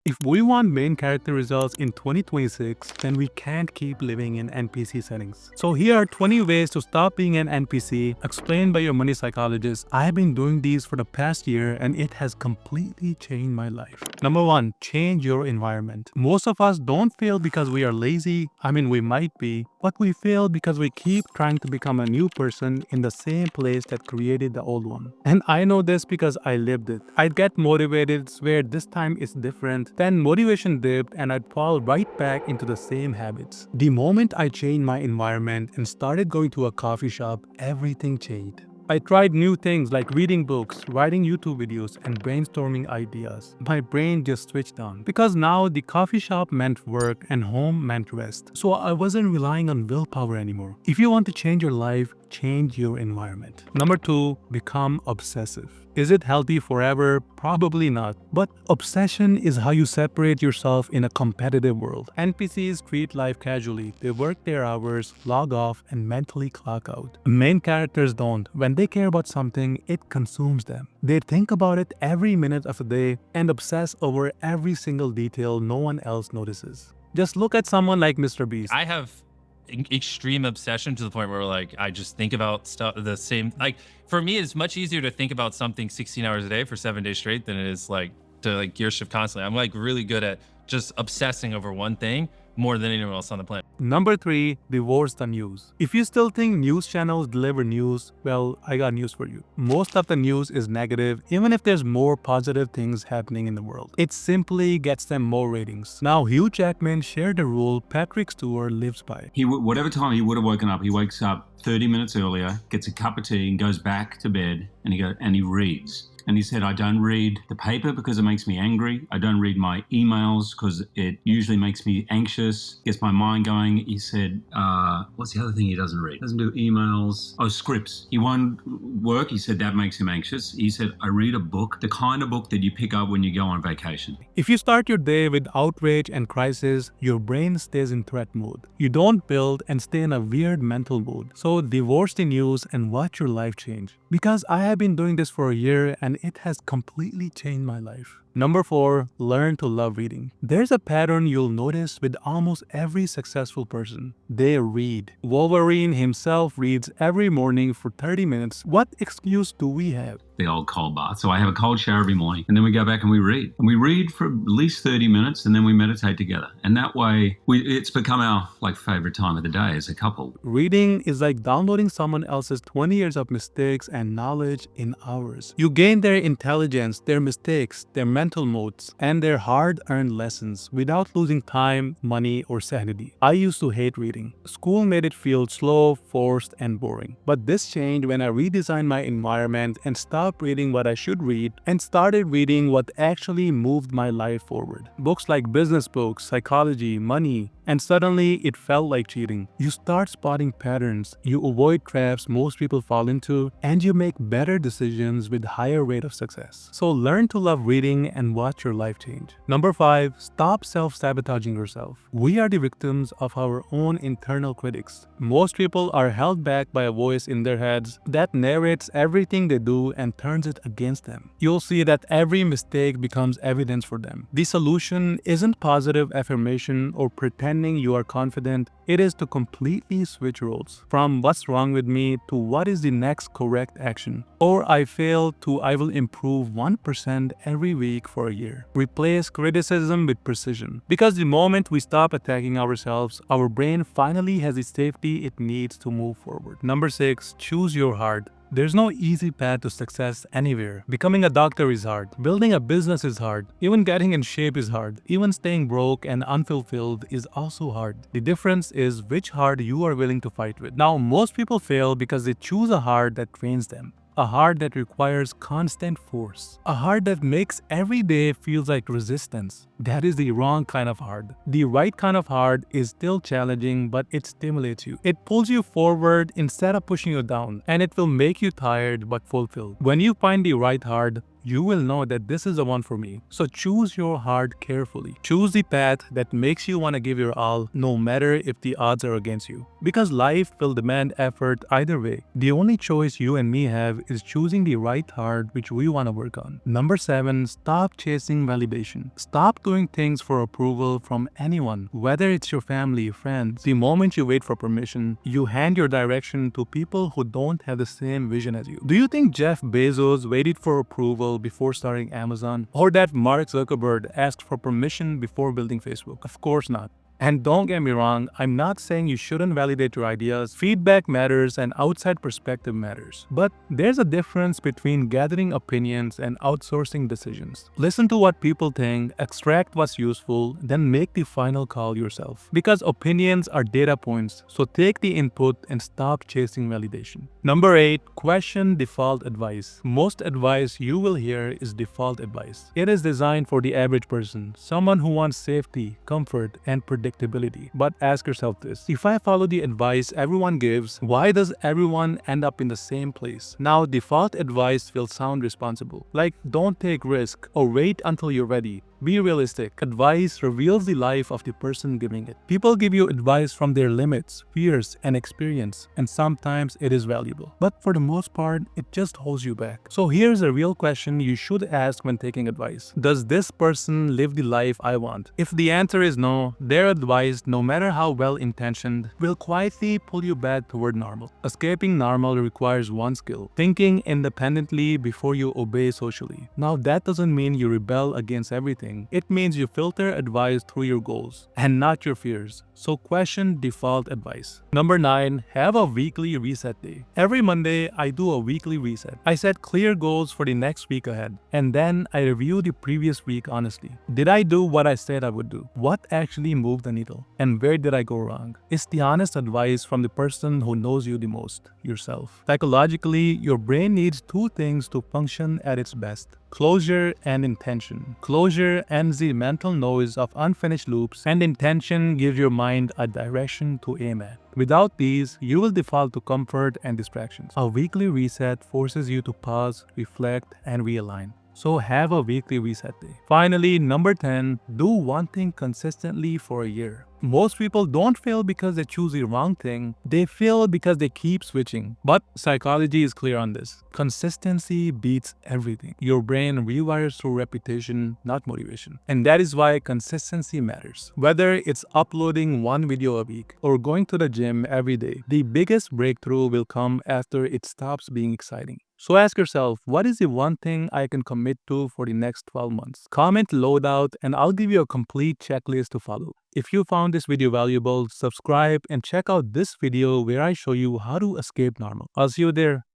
If we want main character results in 2026, then we can't keep living in NPC settings. So here are 20 ways to stop being an NPC, explained by your money psychologist. I've been doing these for the past year and it has completely changed my life. Number 1, change your environment. Most of us don't fail because we are lazy. I mean, we might be, but we fail because we keep trying to become a new person in the same place that created the old one. And I know this because I lived it. I'd get motivated, swear this time is different, then motivation dipped and I'd fall right back into the same habits. The moment I changed my environment and started going to a coffee shop, everything changed. I tried new things like reading books, writing YouTube videos, and brainstorming ideas. My brain just switched on because now the coffee shop meant work and home meant rest. So I wasn't relying on willpower anymore. If you want to change your life, change your environment. Number 2, become obsessive. Is it healthy forever? Probably not. But obsession is how you separate yourself in a competitive world. NPCs treat life casually. They work their hours, log off, and mentally clock out. Main characters don't. When they care about something, it consumes them. They think about it every minute of the day and obsess over every single detail no one else notices. Just look at someone like Mr. Beast. I have extreme obsession to the point where like I just think about stuff the same. Like for me, it's much easier to think about something 16 hours a day for 7 days straight than it is like to like gear shift constantly. I'm like really good at just obsessing over one thing more than anyone else on the planet. Number 3, divorce the news. If you still think news channels deliver news, well, I got news for you. Most of the news is negative, even if there's more positive things happening in the world. It simply gets them more ratings. Now, Hugh Jackman shared a rule Patrick Stewart lives by. Whatever time he would have woken up, he wakes up 30 minutes earlier, gets a cup of tea and goes back to bed and he reads. And he said, I don't read the paper because it makes me angry. I don't read my emails because it usually makes me anxious, gets my mind going. He said, what's the other thing he doesn't read? Doesn't do emails. Oh, scripts. He won't work. He said that makes him anxious. He said, I read a book, the kind of book that you pick up when you go on vacation. If you start your day with outrage and crisis, your brain stays in threat mode. You don't build and stay in a weird mental mood. So divorce the news and watch your life change. Because I have been doing this for a year and it has completely changed my life. Number 4, learn to love reading. There's a pattern you'll notice with almost every successful person. They read. Wolverine himself reads every morning for 30 minutes. What excuse do we have? The old cold bath. So I have a cold shower every morning and then we go back and we read. And we read for at least 30 minutes and then we meditate together. And that way, it's become our favorite time of the day as a couple. Reading is like downloading someone else's 20 years of mistakes and knowledge in hours. You gain their intelligence, their mistakes, their mental modes, and their hard-earned lessons without losing time, money, or sanity. I used to hate reading. School made it feel slow, forced, and boring. But this changed when I redesigned my environment and stopped reading what I should read and started reading what actually moved my life forward. Books like business books, psychology, money, and suddenly it felt like cheating. You start spotting patterns, you avoid traps most people fall into, and you make better decisions with higher rate of success. So learn to love reading and watch your life change. Number 5, stop self-sabotaging yourself. We are the victims of our own internal critics. Most people are held back by a voice in their heads that narrates everything they do and turns it against them. You'll see that every mistake becomes evidence for them. The solution isn't positive affirmation or pretending you are confident. It is to completely switch roles from what's wrong with me to what is the next correct action, or I failed to I will improve 1% every week for a year. Replace criticism with precision, because the moment we stop attacking ourselves, our brain finally has the safety it needs to move forward. Number 6, choose your heart. There's no easy path to success anywhere. Becoming a doctor is hard. Building a business is hard. Even getting in shape is hard. Even staying broke and unfulfilled is also hard. The difference is which heart you are willing to fight with. Now, most people fail because they choose a heart that trains them. A heart that requires constant force. A heart that makes every day feels like resistance. That is the wrong kind of heart. The right kind of heart is still challenging, but it stimulates you. It pulls you forward instead of pushing you down, and it will make you tired but fulfilled. When you find the right heart, you will know that this is the one for me. So choose your heart carefully. Choose the path that makes you want to give your all, no matter if the odds are against you. Because life will demand effort either way. The only choice you and me have is choosing the right heart which we want to work on. Number 7, stop chasing validation. Stop doing things for approval from anyone, whether it's your family, friends. The moment you wait for permission, you hand your direction to people who don't have the same vision as you. Do you think Jeff Bezos waited for approval before starting Amazon? Or that Mark Zuckerberg asked for permission before building Facebook? Of course not. And don't get me wrong, I'm not saying you shouldn't validate your ideas. Feedback matters and outside perspective matters. But there's a difference between gathering opinions and outsourcing decisions. Listen to what people think, extract what's useful, then make the final call yourself. Because opinions are data points, so take the input and stop chasing validation. Number 8, question default advice. Most advice you will hear is default advice. It is designed for the average person, someone who wants safety, comfort, and predictability. But ask yourself this: if I follow the advice everyone gives, why does everyone end up in the same place? Now, default advice will sound responsible, like don't take risk or wait until you're ready. Be realistic. Advice reveals the life of the person giving it. People give you advice from their limits, fears, and experience, and sometimes it is valuable. But for the most part, it just holds you back. So here's a real question you should ask when taking advice. Does this person live the life I want? If the answer is no, their advice, no matter how well-intentioned, will quietly pull you back toward normal. Escaping normal requires one skill: thinking independently before you obey socially. Now, that doesn't mean you rebel against everything. It means you filter advice through your goals and not your fears. So question default advice. Number 9, have a weekly reset day. Every Monday, I do a weekly reset. I set clear goals for the next week ahead, and then I review the previous week honestly. Did I do what I said I would do? What actually moved the needle? And where did I go wrong? It's the honest advice from the person who knows you the most, yourself. Psychologically, your brain needs 2 things to function at its best: closure and intention. Closure ends the mental noise of unfinished loops, and intention gives your mind a direction to aim at. Without these, you will default to comfort and distractions. A weekly reset forces you to pause, reflect, and realign. So have a weekly reset day. Finally, number 10, do one thing consistently for a year. Most people don't fail because they choose the wrong thing. They fail because they keep switching. But psychology is clear on this. Consistency beats everything. Your brain rewires through repetition, not motivation. And that is why consistency matters. Whether it's uploading one video a week or going to the gym every day, the biggest breakthrough will come after it stops being exciting. So ask yourself, what is the one thing I can commit to for the next 12 months? Comment LOADOUT and I'll give you a complete checklist to follow. If you found this video valuable, subscribe and check out this video where I show you how to escape normal. I'll see you there.